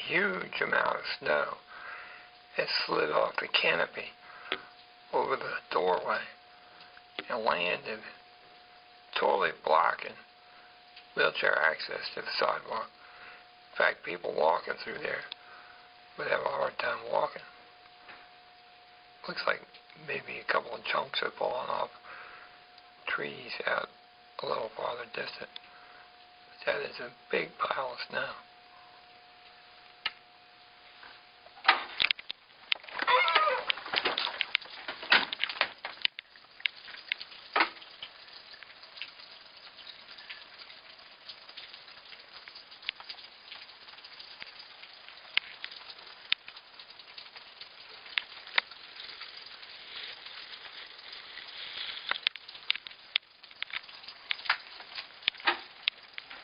huge amount of snow had slid off the canopy over the doorway and landed, totally blocking wheelchair access to the sidewalk. In fact, people walking through there would have a hard time walking. Looks like maybe a couple of chunks have fallen off trees out a little farther distant. That is a big pile of snow.